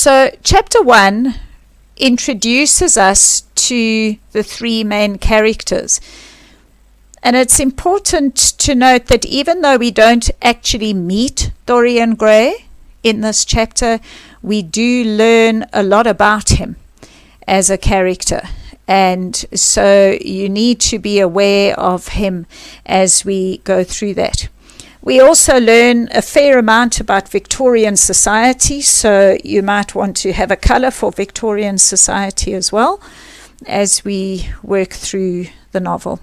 So chapter 1 introduces us to the three main characters. And it's important to note that even though we don't actually meet Dorian Gray in this chapter, we do learn a lot about him as a character. And so you need to be aware of him as we go through that. We also learn a fair amount about Victorian society, so you might want to have a colour for Victorian society as well as we work through the novel.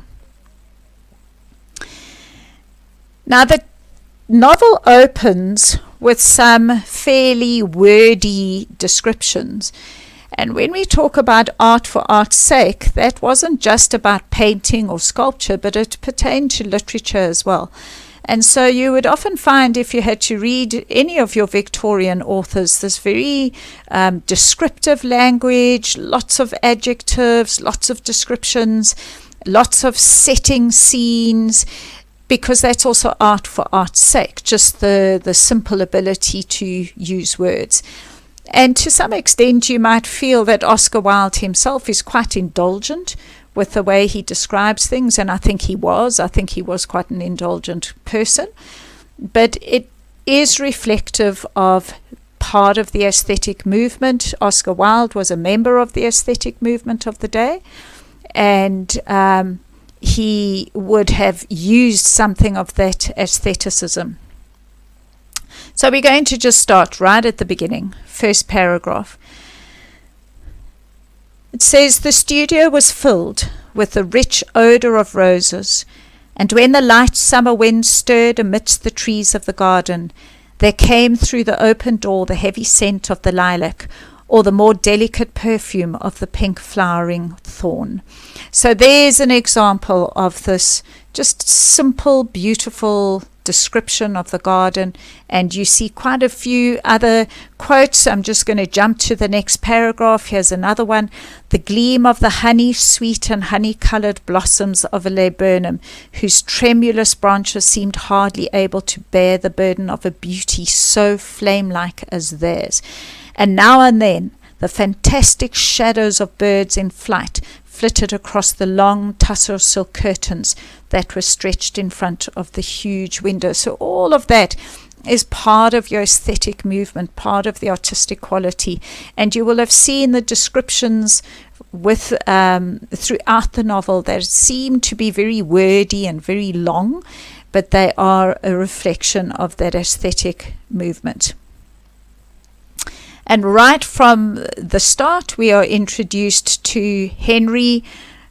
Now, the novel opens with some fairly wordy descriptions. And when we talk about art for art's sake, that wasn't just about painting or sculpture, but it pertained to literature as well. And so you would often find, if you had to read any of your Victorian authors, this very descriptive language, lots of adjectives, lots of descriptions, lots of setting scenes, because that's also art for art's sake, just the simple ability to use words. And to some extent, you might feel that Oscar Wilde himself is quite indulgent with the way he describes things, and I think he was. I think he was quite an indulgent person. But it is reflective of part of the aesthetic movement. Oscar Wilde was a member of the aesthetic movement of the day, and he would have used something of that aestheticism. So we're going to just start right at the beginning, first paragraph. It says, "The studio was filled with the rich odour of roses, and when the light summer wind stirred amidst the trees of the garden, there came through the open door the heavy scent of the lilac, or the more delicate perfume of the pink flowering thorn." So there's an example of this just simple, beautiful description of the garden, and you see quite a few other quotes. I'm just going to jump to the next paragraph. Here's another one. "The gleam of the honey sweet and honey-coloured blossoms of a laburnum, whose tremulous branches seemed hardly able to bear the burden of a beauty so flame-like as theirs. And now and then the fantastic shadows of birds in flight flitted across the long tussor silk curtains that were stretched in front of the huge window." So all of that is part of your aesthetic movement, part of the artistic quality. And you will have seen the descriptions with throughout the novel that seem to be very wordy and very long, but they are a reflection of that aesthetic movement. And right from the start, we are introduced to Henry.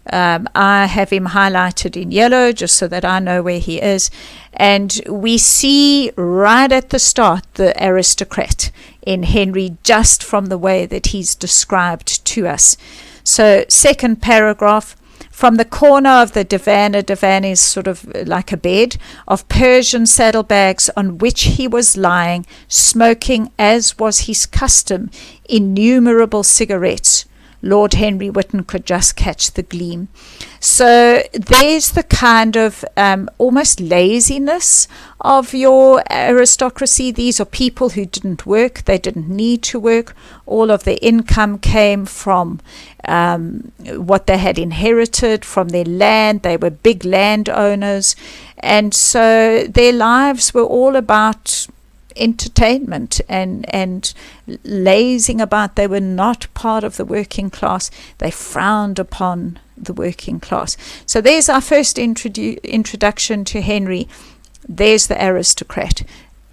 I have him highlighted in yellow just so that I know where he is. And we see right at the start the aristocrat in Henry, just from the way that he's described to us. So second paragraph, "From the corner of the divan," a divan is sort of like a bed, "of Persian saddlebags on which he was lying, smoking, as was his custom, innumerable cigarettes, Lord Henry Wotton could just catch the gleam." So there's the kind of almost laziness of your aristocracy. These are people who didn't work. They didn't need to work. All of their income came from what they had inherited from their land. They were big landowners. And so their lives were all about entertainment and lazing about. They were not part of the working class. They frowned upon the working class. So there's our first introduction to Henry. There's the aristocrat,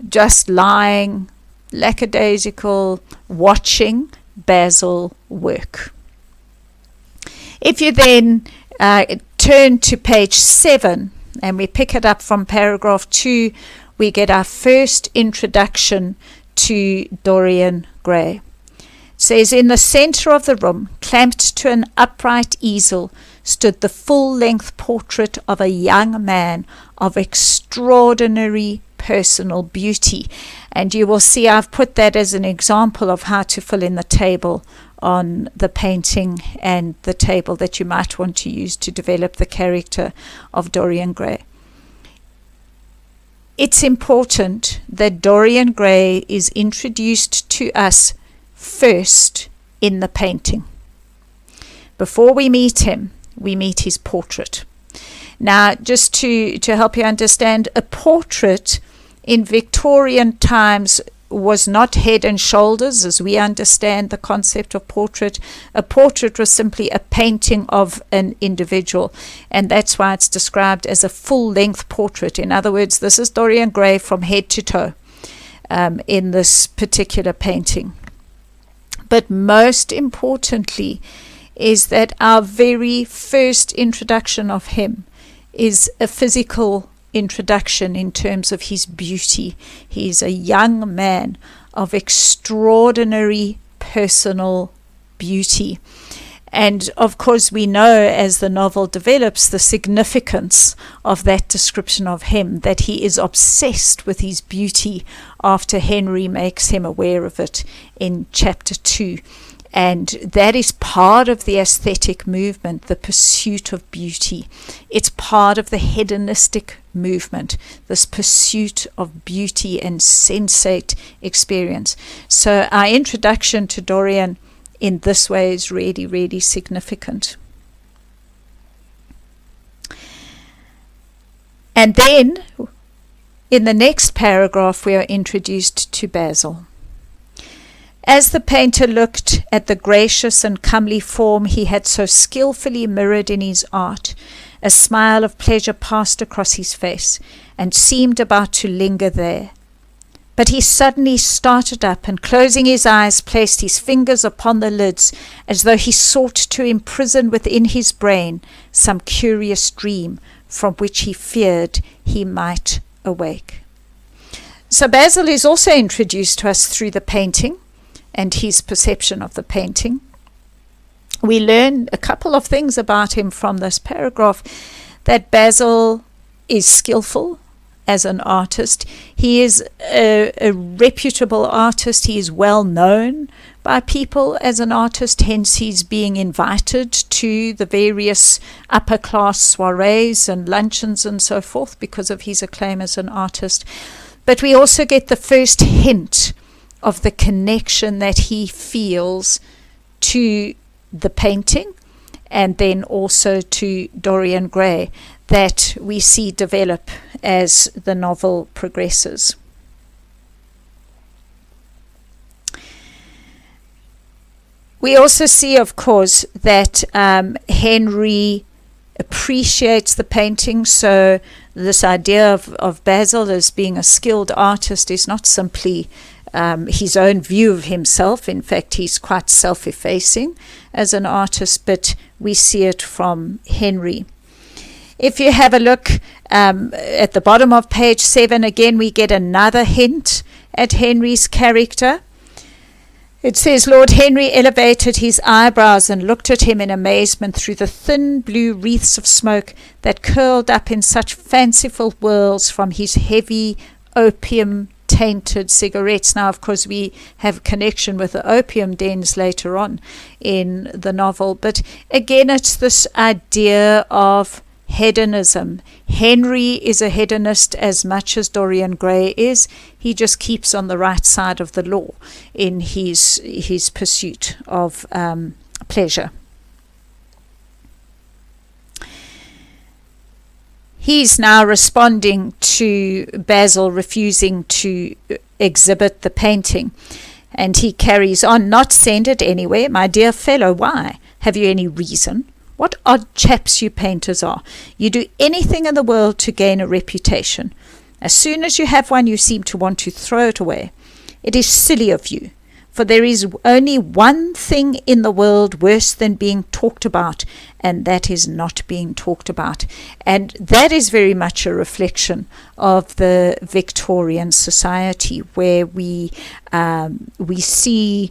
just lying, lackadaisical, watching Basil work. If you then turn to page 7 and we pick it up from paragraph 2, we get our first introduction to Dorian Gray. It says, "In the centre of the room, clamped to an upright easel, stood the full-length portrait of a young man of extraordinary personal beauty." And you will see I've put that as an example of how to fill in the table on the painting and the table that you might want to use to develop the character of Dorian Gray. It's important that Dorian Gray is introduced to us first in the painting. Before we meet him, we meet his portrait. Now, just to help you understand, a portrait in Victorian times was not head and shoulders as we understand the concept of portrait. A portrait was simply a painting of an individual, and that's why it's described as a full-length portrait. In other words, this is Dorian Gray from head to toe in this particular painting. But most importantly is that our very first introduction of him is a physical introduction in terms of his beauty. He's a young man of extraordinary personal beauty. And of course we know as the novel develops the significance of that description of him, that he is obsessed with his beauty after Henry makes him aware of it in chapter 2. And that is part of the aesthetic movement, the pursuit of beauty. It's part of the hedonistic movement, this pursuit of beauty and sensate experience. So our introduction to Dorian in this way is really, really significant. And then in the next paragraph we are introduced to Basil. As the painter looked at the gracious and comely form he had so skillfully mirrored in his art, a smile of pleasure passed across his face and seemed about to linger there. But he suddenly started up and, closing his eyes, placed his fingers upon the lids as though he sought to imprison within his brain some curious dream from which he feared he might awake. So Basil is also introduced to us through the painting and his perception of the painting. We learn a couple of things about him from this paragraph, that Basil is skillful as an artist. He is a reputable artist. He is well known by people as an artist, hence he's being invited to the various upper class soirees and luncheons and so forth because of his acclaim as an artist. But we also get the first hint of the connection that he feels to the painting and then also to Dorian Gray that we see develop as the novel progresses. We also see, of course, that Henry appreciates the painting, so this idea of Basil as being a skilled artist is not simply his own view of himself. In fact, he's quite self-effacing as an artist, but we see it from Henry. If you have a look at the bottom of page 7, again we get another hint at Henry's character. It says, Lord Henry elevated his eyebrows and looked at him in amazement through the thin blue wreaths of smoke that curled up in such fanciful whirls from his heavy opium-tainted cigarettes. Now, of course, we have a connection with the opium dens later on in the novel, but again, it's this idea of hedonism. Henry is a hedonist as much as Dorian Gray is. He just keeps on the right side of the law in his pursuit of pleasure. He's now responding to Basil refusing to exhibit the painting, and he carries on, not send it anywhere. My dear fellow, why? Have you any reason? What odd chaps you painters are. You do anything in the world to gain a reputation. As soon as you have one, you seem to want to throw it away. It is silly of you, for there is only one thing in the world worse than being talked about, and that is not being talked about. And that is very much a reflection of the Victorian society, where we see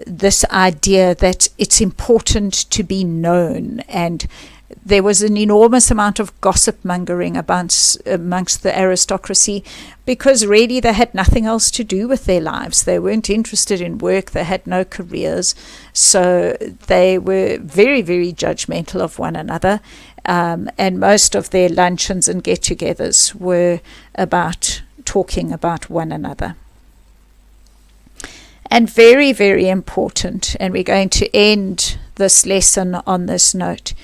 this idea that it's important to be known, and there was an enormous amount of gossip mongering amongst the aristocracy, because really they had nothing else to do with their lives. They weren't interested in work, they had no careers, so they were very, very judgmental of one another, and most of their luncheons and get-togethers were about talking about one another. And very, very important, and we're going to end this lesson on this note,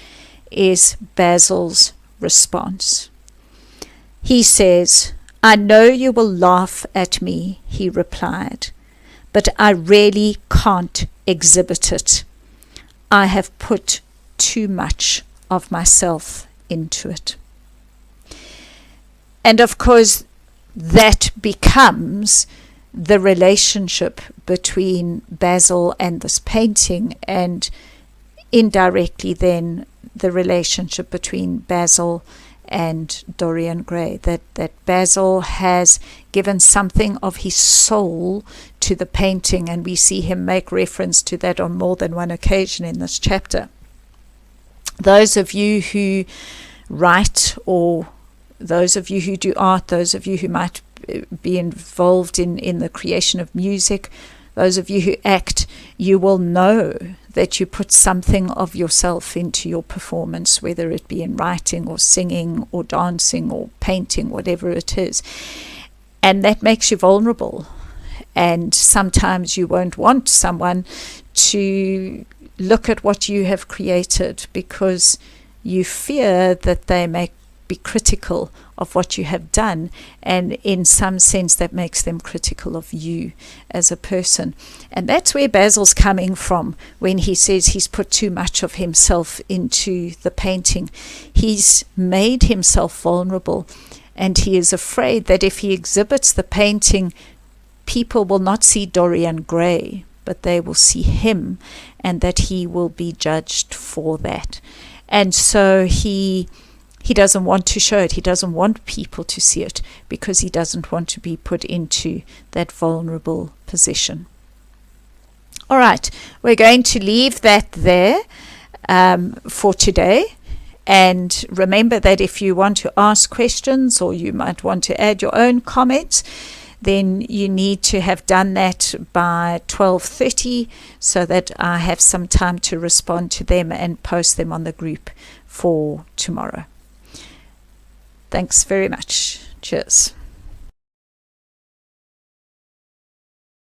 is Basil's response. He says, "I know you will laugh at me," he replied, "but I really can't exhibit it. I have put too much of myself into it." And of course, that becomes the relationship between Basil and this painting, and indirectly then the relationship between Basil and Dorian Gray, that Basil has given something of his soul to the painting, and we see him make reference to that on more than one occasion in this chapter. Those of you who write, or those of you who do art, those of you who might be involved in the creation of music, those of you who act, you will know that you put something of yourself into your performance, whether it be in writing or singing or dancing or painting, whatever it is. And that makes you vulnerable. And sometimes you won't want someone to look at what you have created because you fear that they may be critical of what you have done, and in some sense that makes them critical of you as a person. And that's where Basil's coming from when he says he's put too much of himself into the painting. He's made himself vulnerable, and he is afraid that if he exhibits the painting, people will not see Dorian Gray, but they will see him, and that he will be judged for that. And so he doesn't want to show it. He doesn't want people to see it because he doesn't want to be put into that vulnerable position. All right, we're going to leave that there for today. And remember that if you want to ask questions, or you might want to add your own comments, then you need to have done that by 12:30 so that I have some time to respond to them and post them on the group for tomorrow. Thanks very much. Cheers.